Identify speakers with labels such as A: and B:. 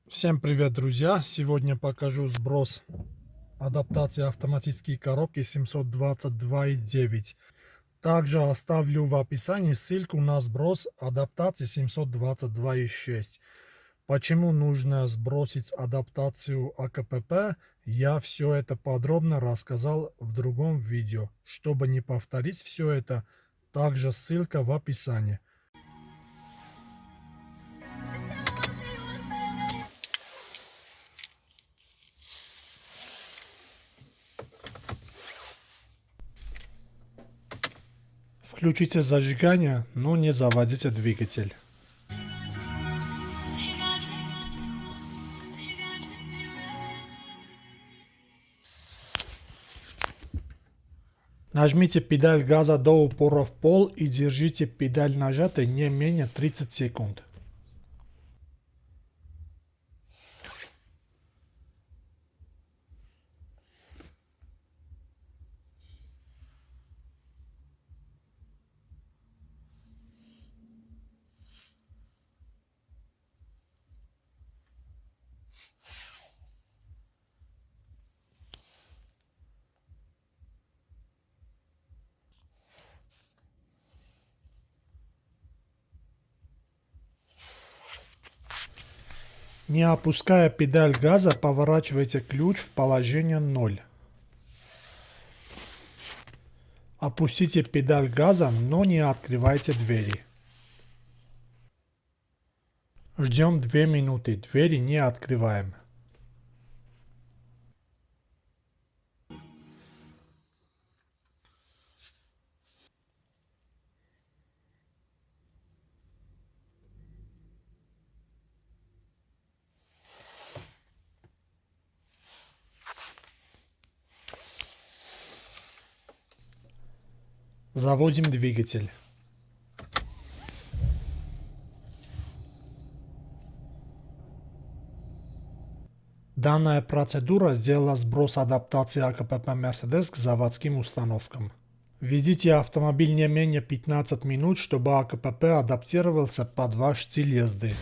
A: Всем привет, друзья! Сегодня покажу сброс адаптации автоматической коробки 722.9. Также оставлю в описании ссылку на сброс адаптации 722.6. Почему нужно сбросить адаптацию АКПП, я все это подробно рассказал в другом видео. Чтобы не повторить все это, также ссылка в описании. Включите зажигание, но не заводите двигатель. Нажмите педаль газа до упора в пол и держите педаль нажатой не менее 30 секунд. Не опуская педаль газа, поворачивайте ключ в положение 0. Опустите педаль газа, но не открывайте двери. Ждем 2 минуты, двери не открываем. Заводим двигатель. Данная процедура сделала сброс адаптации АКПП Mercedes к заводским установкам. Введите автомобиль не менее 15 минут, чтобы АКПП адаптировался под ваш стиль езды.